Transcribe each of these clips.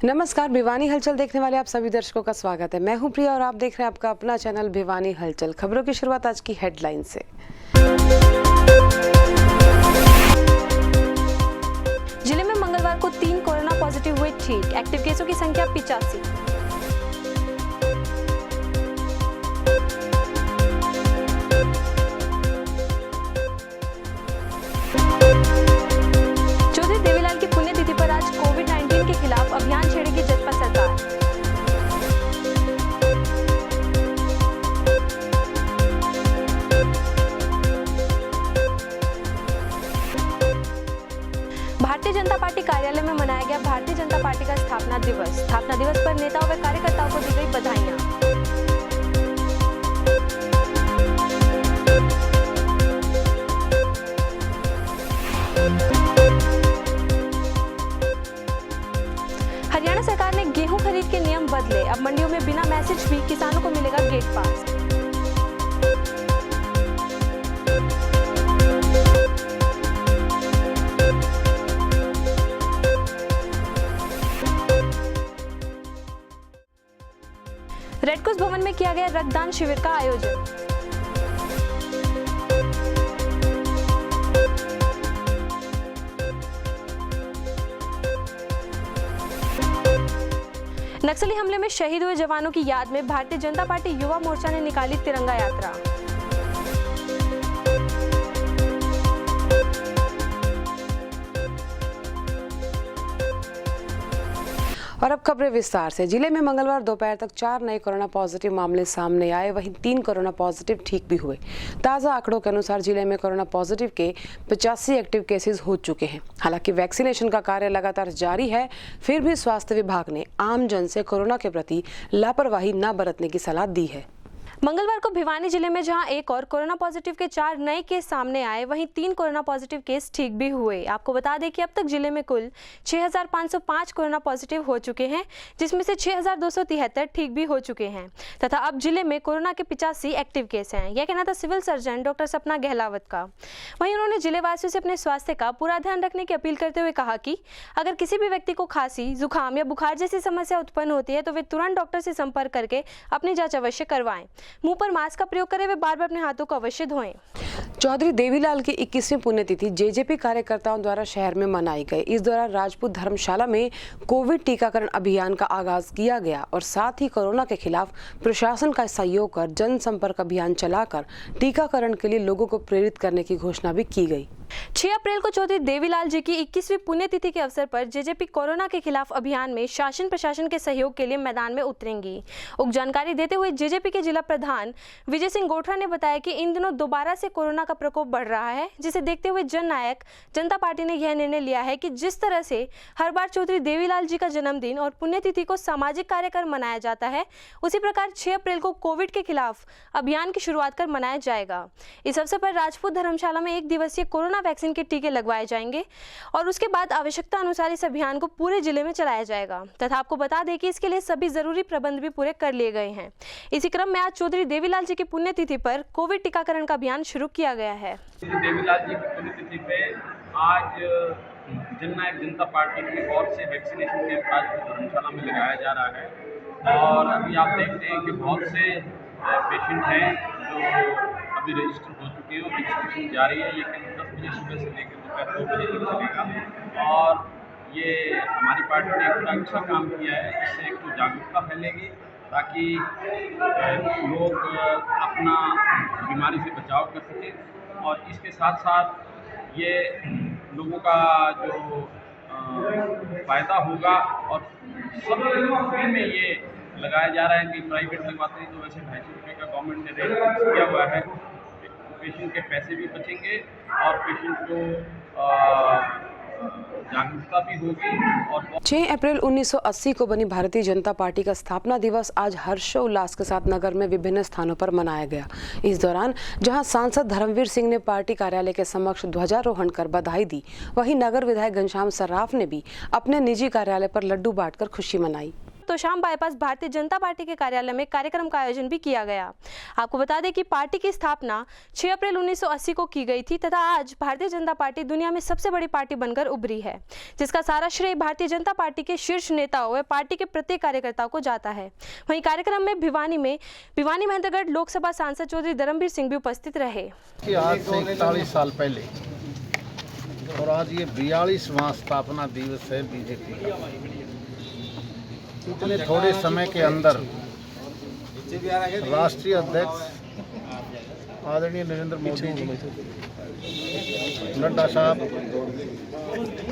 नमस्कार, भिवानी हलचल देखने वाले आप सभी दर्शकों का स्वागत है। मैं हूं प्रिया और आप देख रहे हैं आपका अपना चैनल भिवानी हलचल। खबरों की शुरुआत आज की हेडलाइन से। जिले में मंगलवार को 3 कोरोना पॉजिटिव हुए ठीक, एक्टिव केसों की संख्या 85। चौधरी देवीलाल की पुण्यतिथि पर आज कोविड-19 के खिलाफ अभियान छेड़ेगी जसपा सरकार। भारतीय जनता पार्टी कार्यालय में मनाया गया भारतीय जनता पार्टी का स्थापना दिवस। स्थापना दिवस पर नेताओं व कार्यकर्ताओं को दी गई बधाइयां। हरियाणा सरकार ने गेहूं खरीद के नियम बदले। अब मंडियों में बिना मैसेज भी किसानों को मिलेगा गेट पास। रेडक्रॉस भवन में किया गया रक्तदान शिविर का आयोजन। नक्सली हमले में शहीद हुए जवानों की याद में भारतीय जनता पार्टी युवा मोर्चा ने निकाली तिरंगा यात्रा। और अब खबरें विस्तार से। जिले में मंगलवार दोपहर तक 4 नए कोरोना पॉजिटिव मामले सामने आए, वहीं 3 कोरोना पॉजिटिव ठीक भी हुए। ताज़ा आंकड़ों के अनुसार जिले में कोरोना पॉजिटिव के 85 एक्टिव केसेस हो चुके हैं। हालांकि वैक्सीनेशन का कार्य लगातार जारी है, फिर भी स्वास्थ्य विभाग ने आम जन से कोरोना के प्रति लापरवाही न बरतने की सलाह दी है। मंगलवार को भिवानी जिले में जहां एक और कोरोना पॉजिटिव के 4 नए केस सामने आए, वहीं 3 कोरोना पॉजिटिव केस ठीक भी हुए। आपको बता दें कि अब तक जिले में कुल 6505 कोरोना पॉजिटिव हो चुके हैं, जिसमें से 6273 ठीक भी हो चुके हैं तथा अब जिले में कोरोना के 85 एक्टिव केस हैं। यह कहना था सिविल सर्जन डॉक्टर सपना गहलावत का। वहीं उन्होंने जिलेवासियों से अपने स्वास्थ्य का पूरा ध्यान रखने की अपील करते हुए कहा कि अगर किसी भी व्यक्ति को खांसी, जुकाम या बुखार जैसी समस्या उत्पन्न होती है तो वे तुरंत डॉक्टर से संपर्क करके अपनी जांच अवश्य करवाएं। मुंह पर मास्क का प्रयोग करें, वे बार-बार अपने हाथों को अवश्य धोएं। चौधरी देवीलाल की 21वीं पुण्यतिथि जेजेपी कार्यकर्ताओं द्वारा शहर में मनाई गई। इस दौरान राजपूत धर्मशाला में कोविड टीकाकरण अभियान का आगाज किया गया और साथ ही कोरोना के खिलाफ प्रशासन का सहयोग कर जनसंपर्क अभियान चलाकर टीकाकरण के लिए लोगों को प्रेरित करने की घोषणा भी की गई। 6 अप्रैल को चौधरी देवीलाल जी की 21वीं पुण्यतिथि के अवसर पर जेजेपी कोरोना के खिलाफ अभियान में शासन प्रशासन के सहयोग के लिए मैदान में उतरेंगी। उक्त जानकारी देते हुए जेजेपी के जिला प्रधान विजय सिंह गोठरा ने बताया कि इन दिनों दोबारा से कोरोना का प्रकोप बढ़ रहा है, जिसे देखते हुए जननायक जनता पार्टी ने यह निर्णय लिया है कि जिस तरह से हर बार चौधरी देवीलाल जी का जन्मदिन और पुण्यतिथि को सामाजिक कार्य कर मनाया जाता है, उसी प्रकार 6 अप्रैल को कोविड के खिलाफ अभियान की शुरुआत कर मनाया जाएगा। इस अवसर पर राजपूत धर्मशाला में 1 दिवसीय कोरोना वैक्सीन के टीके लगवाए जाएंगे और उसके बाद आवश्यकता अनुसार इस अभियान को पूरे जिले में चलाया जाएगा तथा आपको बता दें कि इसके लिए सभी जरूरी प्रबंध भी पूरे कर लिए गए हैं। इसी क्रम में आज चौधरी देवीलाल जी की पुण्यतिथि पर कोविड टीकाकरण का अभियान शुरू किया गया है। देवीलाल जी की पुण्यतिथि पे आज जननायक जनता पार्टी की ओर से वैक्सीनेशन कैंप राजपूत धर्मशाला में लगाया जा रहा है और अभी आप देखते हैं कि बहुत से पेशेंट हैं जो अभी रजिस्टर हो चुके हैं और रजिस्ट्रेशन जारी है। ये कैंप 10 बजे सुबह से लेकर दोपहर 2 बजे तक चलेगा और ये हमारी पार्टी ने एक अच्छा काम किया है। इससे एक तो जागरूकता फैलेगी ताकि लोग अपना बीमारी से बचाव कर सकें और इसके साथ साथ ये लोगों का जो फ़ायदा होगा और सब फ्री में ये लगाया जा रहा है कि प्राइवेट लगवाते हैं तो वैसे 250 रुपये का गवर्नमेंट ने रेट फिक्स किया हुआ है। पेशेंट के पैसे भी बचेंगे और पेशेंट को जागरूकता भी होगी। और 6 अप्रैल 1980 को बनी भारतीय जनता पार्टी का स्थापना दिवस आज हर्षोल्लास के साथ नगर में विभिन्न स्थानों पर मनाया गया। इस दौरान जहां सांसद धर्मवीर सिंह ने पार्टी कार्यालय के समक्ष ध्वजारोहण कर बधाई दी, वहीं नगर विधायक घनश्याम सर्राफ ने भी अपने निजी कार्यालय पर लड्डू बांटकर खुशी मनाई। तो शाम बाईपास भारतीय जनता पार्टी के कार्यालय में कार्यक्रम का आयोजन भी किया गया। आपको बता दें कि पार्टी की स्थापना 6 अप्रैल 1980 को की गई थी तथा आज भारतीय जनता पार्टी दुनिया में सबसे बड़ी पार्टी बनकर उभरी है, जिसका सारा श्रेय भारतीय जनता पार्टी के शीर्ष नेताओं व पार्टी के प्रत्येक कार्यकर्ताओं को जाता है। वहीं कार्यक्रम में भिवानी महेंद्रगढ़ लोकसभा सांसद चौधरी धर्मवीर सिंह भी उपस्थित रहे। आज से 41 साल पहले और आज ये 42वां स्थापना दिवस है बीजेपी का। इतने थोड़े समय के अंदर राष्ट्रीय अध्यक्ष आदरणीय नरेंद्र मोदी जी, नड्डा साहब,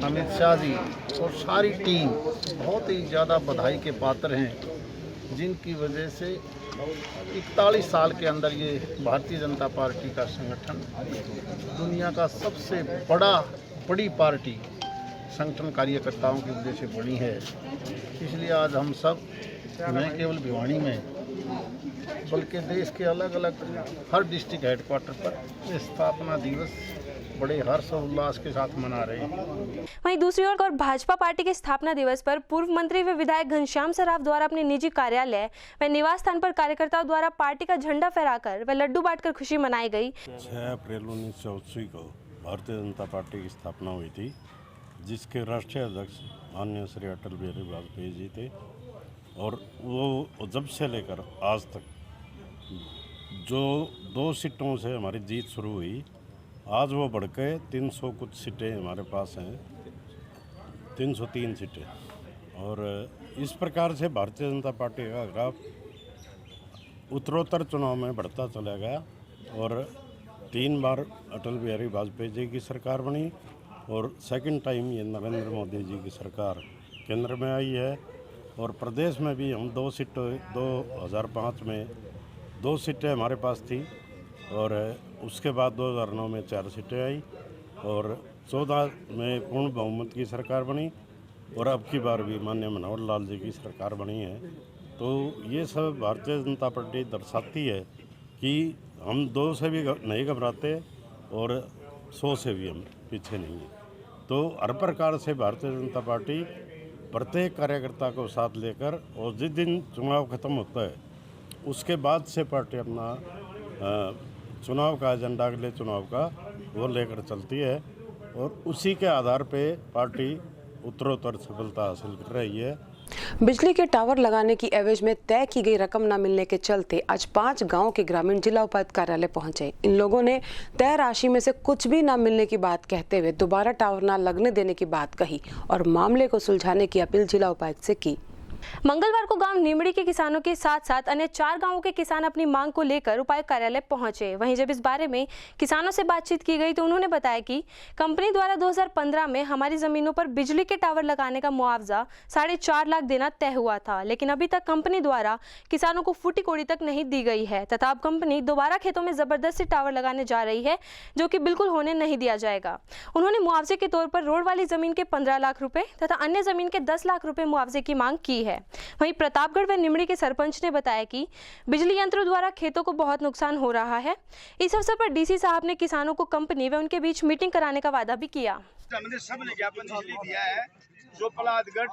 अमित शाह जी और सारी टीम बहुत ही ज़्यादा बधाई के पात्र हैं, जिनकी वजह से 41 साल के अंदर ये भारतीय जनता पार्टी का संगठन दुनिया का सबसे बड़ी पार्टी संगठन कार्यकर्ताओं की वजह से बनी है। इसलिए आज हम सब न केवल भिवानी में बल्कि देश के अलग अलग हर डिस्ट्रिक्ट हेडक्वार्टर पर स्थापना दिवस बड़े हर्ष और उल्लास के साथ मना रहे हैं। वहीं दूसरी ओर भाजपा पार्टी के स्थापना दिवस पर पूर्व मंत्री व विधायक घनश्याम सराफ द्वारा अपने निजी कार्यालय व निवास स्थान पर कार्यकर्ताओं द्वारा पार्टी का झंडा फहराकर व लड्डू बांटकर खुशी मनाई गई। 6 अप्रैल 1980 को भारतीय जनता पार्टी की स्थापना हुई थी, जिसके राष्ट्रीय अध्यक्ष माननीय श्री अटल बिहारी वाजपेयी जी थे। और वो जब से लेकर आज तक जो 2 सीटों से हमारी जीत शुरू हुई, आज वो बढ़ के 300 कुछ सीटें हमारे पास हैं, 303 सीटें। और इस प्रकार से भारतीय जनता पार्टी का ग्राफ उत्तरोत्तर चुनाव में बढ़ता चला गया और 3 बार अटल बिहारी वाजपेयी जी की सरकार बनी और सेकंड टाइम ये नरेंद्र मोदी जी की सरकार केंद्र में आई है। और प्रदेश में भी हम 2 सीटें 2005 में 2 सीटें हमारे पास थी और उसके बाद 2009 में 4 सीटें आई और 14 में पूर्ण बहुमत की सरकार बनी और अब की बार भी माननीय मनोहर लाल जी की सरकार बनी है। तो ये सब भारतीय जनता पार्टी दर्शाती है कि हम 2 से भी नहीं घबराते और 100 से भी हम पीछे नहीं हैं। तो हर प्रकार से भारतीय जनता पार्टी प्रत्येक कार्यकर्ता को साथ लेकर और जिस दिन चुनाव खत्म होता है उसके बाद से पार्टी अपना चुनाव का एजेंडा, अगले चुनाव का वो लेकर चलती है और उसी के आधार पे पार्टी उत्तरोत्तर सफलता हासिल कर रही है। बिजली के टावर लगाने की एवज में तय की गई रकम न मिलने के चलते आज 5 गांव के ग्रामीण जिला उपायुक्त कार्यालय पहुंचे। इन लोगों ने तय राशि में से कुछ भी न मिलने की बात कहते हुए दोबारा टावर न लगने देने की बात कही और मामले को सुलझाने की अपील जिला उपायुक्त से की। मंगलवार को गांव निमड़ी के किसानों के साथ साथ अन्य 4 गांवों के किसान अपनी मांग को लेकर उपायुक्त कार्यालय पहुंचे। वहीं जब इस बारे में किसानों से बातचीत की गई तो उन्होंने बताया कि कंपनी द्वारा 2015 में हमारी जमीनों पर बिजली के टावर लगाने का मुआवजा 4.5 लाख देना तय हुआ था, लेकिन अभी तक कंपनी द्वारा किसानों को फूटी कोड़ी तक नहीं दी गई है तथा अब कंपनी दोबारा खेतों में जबरदस्ती टावर लगाने जा रही है, जो कि बिल्कुल होने नहीं दिया जाएगा। उन्होंने मुआवजे के तौर पर रोड वाली जमीन के 15 लाख रुपए तथा अन्य जमीन के 10 लाख रुपए मुआवजे की मांग की है। वहीं प्रतापगढ़ व निमड़ी के सरपंच ने बताया कि बिजली यंत्रों द्वारा खेतों को बहुत नुकसान हो रहा है। इस अवसर पर डीसी साहब ने किसानों को कंपनी व उनके बीच मीटिंग कराने का वादा भी किया। हमने सब ने ज्ञापन इसलिए दिया है जो पलादगढ़,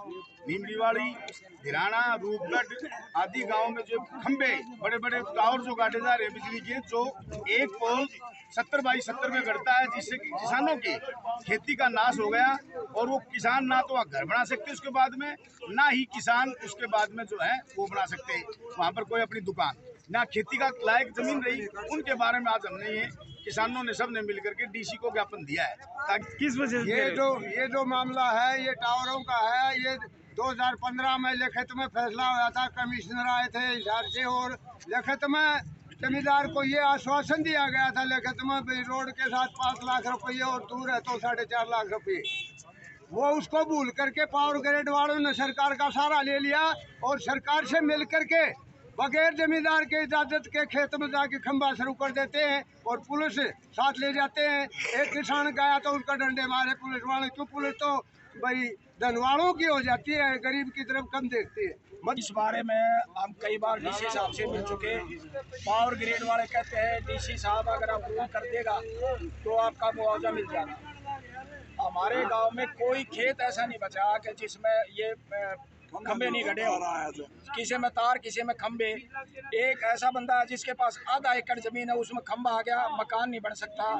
नीमड़ीवाड़ी, धिराना, रूपगढ़ आदि गांव में जो खंबे बड़े बड़े टावर जो गाड़े जा रहे हैं बिजली के, जो एक पोल 70 बाई 70 में गड़ता है, जिससे कि किसानों की खेती का नाश हो गया और वो किसान ना तो घर बना सकते उसके बाद में, ना ही किसान उसके बाद में जो है वो बना सकते वहाँ पर कोई अपनी दुकान, ना खेती का लायक जमीन रही। उनके बारे में आज हमने ये किसानों ने सब ने मिलकर के डीसी को ज्ञापन दिया है ताकि किस वजह से ये जो मामला है ये टावरों का है। ये 2015 में लिखित में फैसला हुआ था, कमिश्नर आए थे इधर से और लिखित में जमींदार को ये आश्वासन दिया गया था लिखित में रोड के साथ 5 लाख रुपये और दूर है तो 4.5 लाख रुपये। वो उसको भूल करके पावर ग्रेड वालों ने सरकार का सहारा ले लिया और सरकार से मिल करके बगैर जमींदार के इजाजत के खेत में जाके खंबा शुरू कर देते हैं और पुलिस साथ ले जाते हैं। एक किसान गया तो उसका डंडे मारे पुलिस वाले, क्यों? पुलिस तो भाई धनवालों की हो जाती है, गरीब की तरफ कम देखती है। इस बारे में हम कई बार डीसी साहब से मिल चुके। पावर ग्रेड वाले कहते हैं डीसी साहब अगर अप्रूव कर देगा तो आपका मुआवजा मिल जाएगा। हमारे गांव में कोई खेत ऐसा नहीं बचा कि जिसमें ये खंबे नहीं गड़े हो, किसी में तार किसी में खंबे। एक ऐसा बंदा है जिसके पास आधा एकड़ जमीन है, उसमें खंबा आ गया, मकान नहीं बन सकता,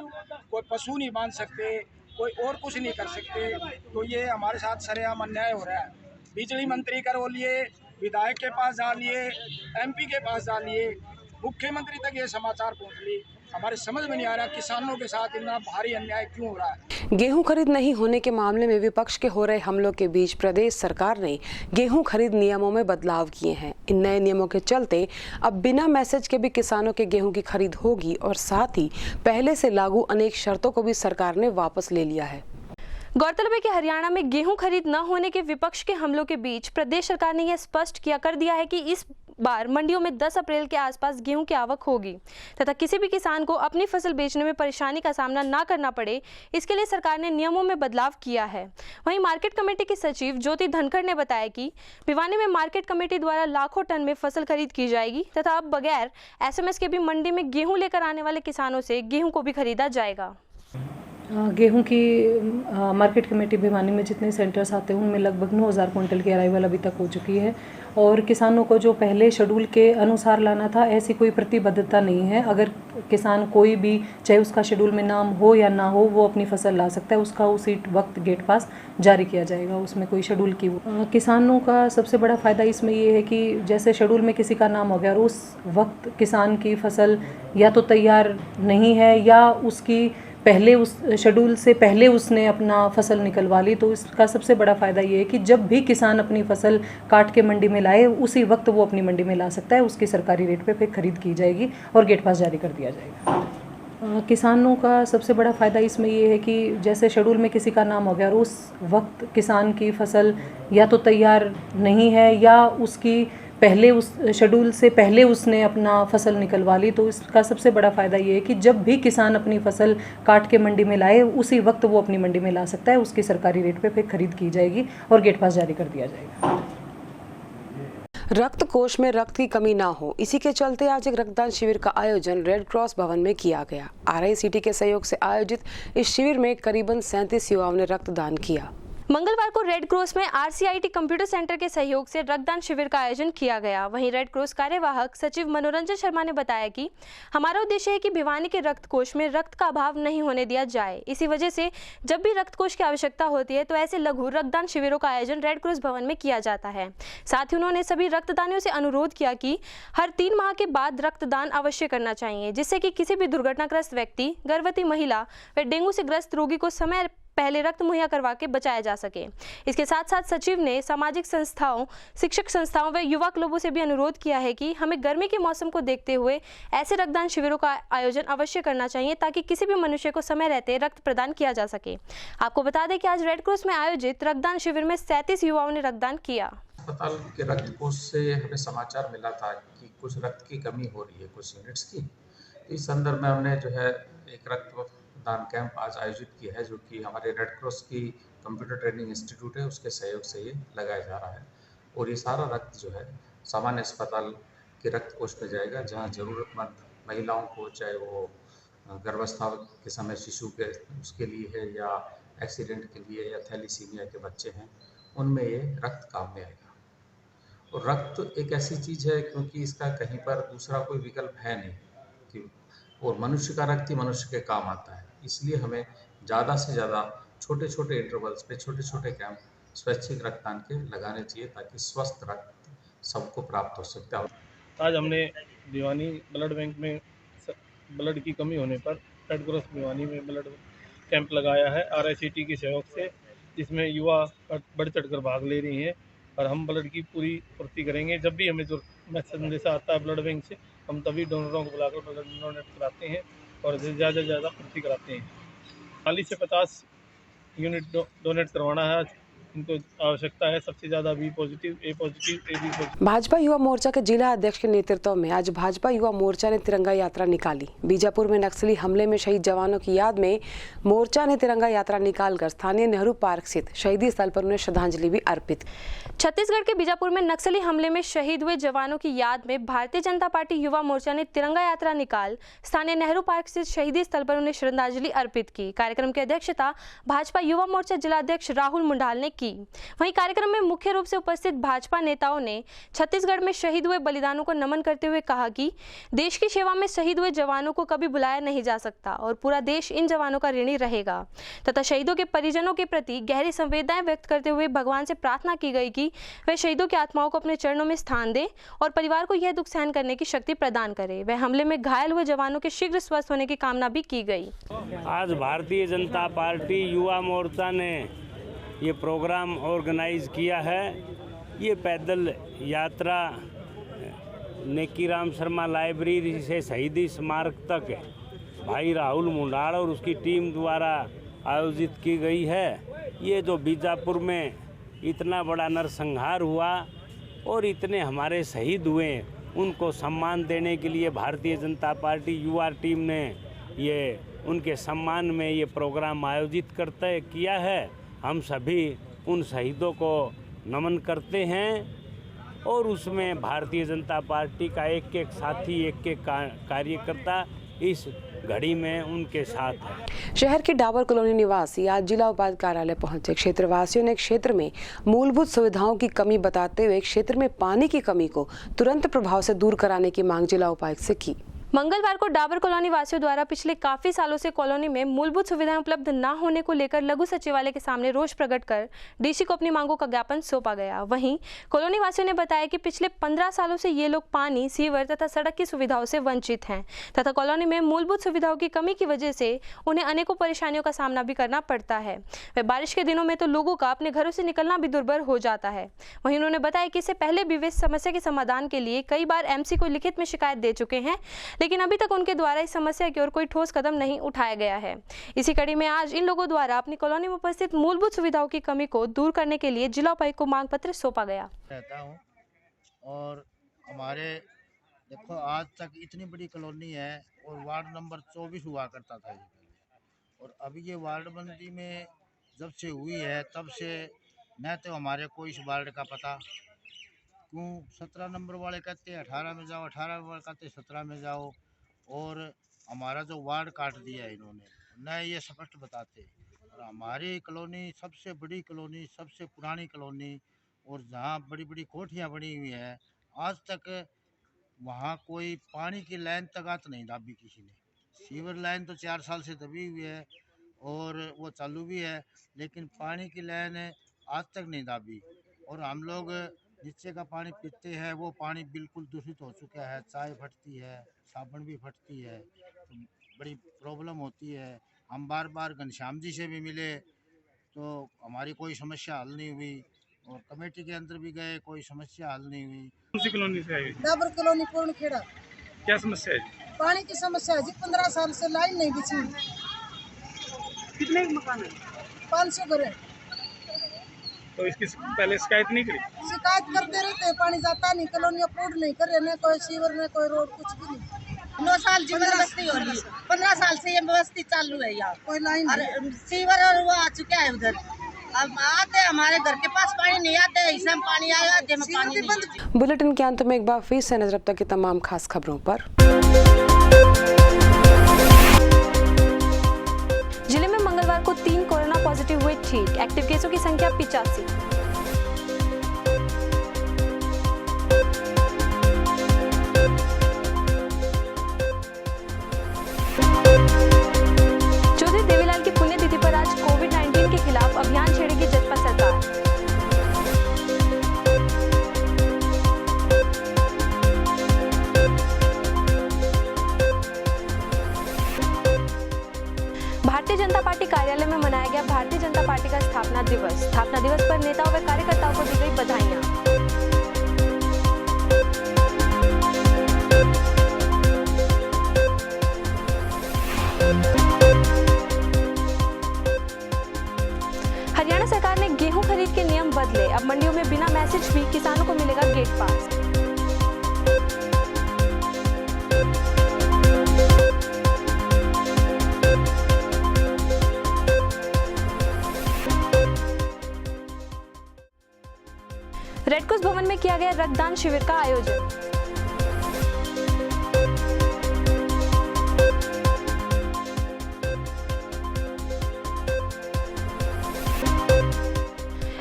कोई पशु नहीं बांध सकते, कोई और कुछ नहीं कर सकते। तो ये हमारे साथ सरेआम अन्याय हो रहा है। बिजली मंत्री का रोल लिए, विधायक के पास डालिए, MP के पास डालिए, मुख्यमंत्री तक ये समाचार पहुँच ली। हमारे समझ में नहीं आ रहा किसानों के साथ इतना भारी अन्याय क्यों हो रहा है। गेहूं खरीद नहीं होने के मामले में विपक्ष के हो रहे हमलों के बीच प्रदेश सरकार ने गेहूं खरीद नियमों में बदलाव किए हैं। इन नए नियमों के चलते अब बिना मैसेज के भी किसानों के गेहूं की खरीद होगी और साथ ही पहले से लागू अनेक शर्तों को भी सरकार ने वापस ले लिया है। गौरतलब है कि हरियाणा में गेहूं खरीद न होने के विपक्ष के हमलों के बीच प्रदेश सरकार ने यह स्पष्ट कर दिया है कि इस बार मंडियों में 10 अप्रैल के आसपास गेहूं की आवक होगी तथा किसी भी किसान को अपनी फसल बेचने में परेशानी का सामना ना करना पड़े, इसके लिए सरकार ने नियमों में बदलाव किया है। वहीं मार्केट कमेटी की सचिव ज्योति धनखड़ ने बताया कि भिवानी में मार्केट कमेटी द्वारा लाखों टन में फसल खरीद की जाएगी तथा अब बगैर SMS के भी मंडी में गेहूं लेकर आने वाले किसानों से गेहूं को भी खरीदा जाएगा। गेहूं की मार्केट कमेटी भिवानी में जितने सेंटर्स आते हैं उनमें लगभग 9,000 कुंटल की अराइवल अभी तक हो चुकी है और किसानों को जो पहले शेड्यूल के अनुसार लाना था ऐसी कोई प्रतिबद्धता नहीं है। अगर किसान कोई भी, चाहे उसका शेड्यूल में नाम हो या ना हो, वो अपनी फसल ला सकता है। उसका उसी वक्त गेट पास जारी किया जाएगा, उसमें कोई शेड्यूल की किसानों का सबसे बड़ा फ़ायदा इसमें ये है कि जैसे शेड्यूल में किसी का नाम हो गया और उस वक्त किसान की फसल या तो तैयार नहीं है या उसकी पहले उस शेड्यूल से पहले उसने अपना फसल निकलवा ली, तो इसका सबसे बड़ा फ़ायदा ये है कि जब भी किसान अपनी फसल काट के मंडी में लाए उसी वक्त वो अपनी मंडी में ला सकता है। उसकी सरकारी रेट पे फिर खरीद की जाएगी और गेट पास जारी कर दिया जाएगा। किसानों का सबसे बड़ा फ़ायदा इसमें ये है कि जैसे शेड्यूल में किसी का नाम हो गया और उस वक्त किसान की फसल या तो तैयार नहीं है या उसकी पहले उस शेड्यूल से पहले उसने अपना फसल निकलवा ली, तो इसका सबसे बड़ा फ़ायदा ये है कि जब भी किसान अपनी फसल काट के मंडी में लाए उसी वक्त वो अपनी मंडी में ला सकता है। उसकी सरकारी रेट पे फिर खरीद की जाएगी और गेट पास जारी कर दिया जाएगा। रक्त कोष में रक्त की कमी ना हो, इसी के चलते आज एक रक्तदान शिविर का आयोजन रेड क्रॉस भवन में किया गया। RICT के सहयोग से आयोजित इस शिविर में करीबन 37 युवाओं ने रक्तदान किया। मंगलवार को रेड क्रॉस में RCIT कंप्यूटर सेंटर के सहयोग से रक्तदान शिविर का आयोजन किया गया। वहीं रेड क्रॉस कार्यवाहक सचिव मनोरंजन शर्मा ने बताया कि हमारा उद्देश्य है कि भिवानी के रक्त कोष में रक्त का अभाव नहीं होने दिया जाए। इसी वजह से जब भी रक्त कोष की आवश्यकता होती है तो ऐसे लघु रक्तदान शिविरों का आयोजन रेड क्रॉस भवन में किया जाता है। साथ ही उन्होंने सभी रक्तदानियों से अनुरोध किया कि हर 3 माह के बाद रक्तदान अवश्य करना चाहिए, जिससे कि किसी भी दुर्घटनाग्रस्त व्यक्ति, गर्भवती महिला व डेंगू से ग्रस्त रोगी को समय पहले रक्त मुहैया करवा के बचाया जा सके। इसके साथ साथ सचिव ने सामाजिक संस्थाओं, शिक्षक संस्थाओं व युवा क्लबों से भी अनुरोध किया है कि हमें गर्मी के मौसम को देखते हुए ऐसे रक्तदान शिविरों का आयोजन अवश्य करना चाहिए ताकि किसी भी मनुष्य को समय रहते रक्त प्रदान किया जा सके। आपको बता दें कि आज रेड क्रॉस में आयोजित रक्तदान शिविर में 37 युवाओं ने रक्तदान किया। अस्पताल के रक्त कोष से हमें समाचार मिला था कि कुछ रक्त की कमी हो रही है कुछ यूनिट्स की। इस संदर्भ में हमने जो है एक रक्तदान कैंप आज आयोजित किया है, जो कि हमारे रेड क्रॉस की कंप्यूटर ट्रेनिंग इंस्टीट्यूट है उसके सहयोग से ये लगाया जा रहा है। और ये सारा रक्त जो है सामान्य अस्पताल के रक्त कोष में जाएगा, जहाँ ज़रूरतमंद महिलाओं को, चाहे वो गर्भावस्था के समय शिशु के उसके लिए है या एक्सीडेंट के लिए या थैलीसीमिया के बच्चे हैं, उनमें ये रक्त काम में आएगा। और रक्त एक ऐसी चीज़ है क्योंकि इसका कहीं पर दूसरा कोई विकल्प है नहीं कि, और मनुष्य का रक्त ही मनुष्य के काम आता है। इसलिए हमें ज़्यादा से ज़्यादा छोटे छोटे इंटरवल्स पे छोटे छोटे कैंप स्वैच्छिक रक्तदान के लगाने चाहिए ताकि स्वस्थ रक्त सबको प्राप्त हो सकता है। आज हमने भिवानी ब्लड बैंक में ब्लड की कमी होने पर रेड क्रॉस भिवानी में ब्लड कैंप लगाया है RICT के सहयोग से, जिसमें युवा बढ़ चढ़कर भाग ले रही हैं और हम ब्लड की पूरी पूर्ति करेंगे। जब भी हमें जो संदेश आता है ब्लड बैंक से, हम तभी डोनरों को बुलाकर ब्लड डोनेट कराते हैं और ज़्यादा से ज़्यादा पूर्ति कराते हैं। 40 से 50 यूनिट डोनेट करवाना है, इनको आवश्यकता है। सबसे ज़्यादा B positive, A positive, A B positive. Bhajpa Yuva Morcha के जिला अध्यक्ष के नेतृत्व में आज भाजपा युवा मोर्चा ने तिरंगा यात्रा निकाली। बीजापुर में नक्सली हमले में शहीद जवानों की याद में मोर्चा ने तिरंगा यात्रा निकालकर स्थानीय नेहरू पार्क स्थित शहीदी स्थल पर उन्हें श्रद्धांजलि भी अर्पित। छत्तीसगढ़ के बीजापुर में नक्सली हमले में शहीद हुए जवानों की याद में भारतीय जनता पार्टी युवा मोर्चा ने तिरंगा यात्रा निकाल स्थानीय नेहरू पार्क स्थित शहीदी स्थल पर उन्हें श्रद्धांजलि अर्पित की। कार्यक्रम की अध्यक्षता भाजपा युवा मोर्चा जिला अध्यक्ष राहुल मुंडाल ने की। की। वहीं कार्यक्रम में मुख्य रूप से उपस्थित भाजपा नेताओं ने छत्तीसगढ़ में शहीद हुए बलिदानों को नमन करते हुए कहा कि देश की सेवा में शहीद हुए जवानों को कभी भुलाया नहीं जा सकता और पूरा देश इन जवानों का ऋणी रहेगा तथा शहीदों के परिजनों के प्रति गहरी संवेदनाएं व्यक्त करते हुए भगवान से प्रार्थना की गई कि वह शहीदों की आत्माओं को अपने चरणों में स्थान दे और परिवार को यह दुख सहन करने की शक्ति प्रदान करे। वह हमले में घायल हुए जवानों के शीघ्र स्वस्थ होने की कामना भी की गई। आज भारतीय जनता पार्टी युवा मोर्चा ने ये प्रोग्राम ऑर्गेनाइज किया है। ये पैदल यात्रा नेकीराम शर्मा लाइब्रेरी से शहीदी स्मारक तक भाई राहुल मुंडाड़ और उसकी टीम द्वारा आयोजित की गई है। ये जो बीजापुर में इतना बड़ा नरसंहार हुआ और इतने हमारे शहीद हुए, उनको सम्मान देने के लिए भारतीय जनता पार्टी युवा टीम ने ये उनके सम्मान में ये प्रोग्राम आयोजित किया है। हम सभी उन शहीदों को नमन करते हैं और उसमें भारतीय जनता पार्टी का एक एक साथी, एक एक कार्यकर्ता इस घड़ी में उनके साथ है। शहर के डाबर कॉलोनी निवासी आज जिला उपायुक्त कार्यालय पहुंचे। क्षेत्रवासियों ने क्षेत्र में मूलभूत सुविधाओं की कमी बताते हुए क्षेत्र में पानी की कमी को तुरंत प्रभाव से दूर कराने की मांग जिला उपायुक्त से की। मंगलवार को डाबर कॉलोनी वासियों द्वारा पिछले काफी सालों से कॉलोनी में मूलभूत सुविधाएं उपलब्ध न होने को लेकर लघु सचिवालय के सामने रोष प्रकट कर डीसी को अपनी मांगों का ज्ञापन सौंपा गया। वहीं कॉलोनी वासियों ने बताया कि पिछले 15 सालों से ये लोग पानी, सीवर तथा सड़क की सुविधाओं से वंचित हैं तथा कॉलोनी में मूलभूत सुविधाओं की कमी की वजह से उन्हें अनेकों परेशानियों का सामना भी करना पड़ता है। वह बारिश के दिनों में तो लोगों का अपने घरों से निकलना भी दुर्भर हो जाता है। वहीं उन्होंने बताया कि इससे पहले भी वे समस्या के समाधान के लिए कई बार MC को लिखित में शिकायत दे चुके हैं, लेकिन अभी तक उनके द्वारा इस समस्या की ओर कोई ठोस कदम नहीं उठाया गया है। इसी कड़ी में आज इन लोगों द्वारा अपनी कॉलोनी में उपस्थित मूलभूत सुविधाओं की कमी को दूर करने के लिए जिला उपायुक्त को मांग पत्र सौंपा गया। रहता हूँ और हमारे देखो आज तक इतनी बड़ी कॉलोनी है और वार्ड नंबर 24 हुआ करता था ये पहले, और अभी ये वार्ड बंदी में जब से हुई है तब से न तो हमारे को इस वार्ड का पता, क्यों 17 नंबर वाले कहते 18 में जाओ, 18 वाले कहते 17 में जाओ, और हमारा जो वार्ड काट दिया है इन्होंने, न ये स्पष्ट बताते। और हमारी कॉलोनी सबसे बड़ी कॉलोनी, सबसे पुरानी कॉलोनी, और जहाँ बड़ी बड़ी कोठियाँ बनी हुई है, आज तक वहाँ कोई पानी की लाइन तक नहीं दाबी किसी ने। सीवर लाइन तो 4 साल से दबी हुई है और वो चालू भी है, लेकिन पानी की लाइन आज तक नहीं दाबी। और हम लोग नीचे का पानी पीते हैं, वो पानी बिल्कुल दूषित हो चुका है। चाय फटती है, साबुन भी फटती है, तो बड़ी प्रॉब्लम होती है। हम बार बार घनश्याम जी से भी मिले तो हमारी कोई समस्या हल नहीं हुई, और कमेटी के अंदर भी गए, कोई समस्या हल नहीं हुई। कौन सी कॉलोनी से आई? डाबर कॉलोनी पूर्ण खेड़ा। क्या समस्या है? पानी की समस्या है जी, 15 साल से लाइन नहीं बिछी। कितने मकान है? 500 घर है। तो इसकी पहले शिकायत नहीं करी? शिकायत करते रहते हैं, पानी जाता नहीं, कॉलोनी अप्रूव नहीं कर रहे, न कोई सीवर न कोई रोड, कुछ भी नहीं। 9 साल बस्ती हो रही है, 15 साल से ये बस्ती चालू है यहाँ, कोई लाइन सीवर और वो आ चुका है उधर। अब आते हमारे घर के पास पानी नहीं आते, ऐसा पानी आया में पानी नहीं। बुलेटिन के अंत में एक बार फिर से नजर अब तक की तमाम खास खबरों पर। जिले में मंगलवार को 3 कोरोना पॉजिटिव हुए ठीक। एक्टिव केसों की संख्या 85। चौधरी देवीलाल की पुण्यतिथि पर आज कोविड-19 के खिलाफ अभियान छेड़ेगी जसपा सरकार। भारतीय जनता पार्टी कार्यालय में मनाया गया भारतीय जनता पार्टी का स्थापना दिवस। स्थापना दिवस पर नेताओं व कार्यकर्ताओं को दी गई बधाइयां। हरियाणा सरकार ने गेहूं खरीद के नियम बदले। अब मंडियों में बिना मैसेज भी किसानों को मिलेगा गेट पास। रेडक्रॉस भवन में किया गया रक्तदान शिविर का आयोजन।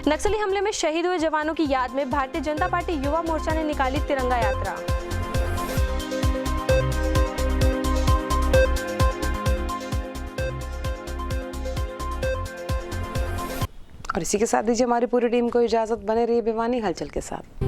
नक्सली हमले में शहीद हुए जवानों की याद में भारतीय जनता पार्टी युवा मोर्चा ने निकाली तिरंगा यात्रा। और इसी के साथ दीजिए हमारी पूरी टीम को इजाजत। बने रहिए भिवानी हलचल के साथ।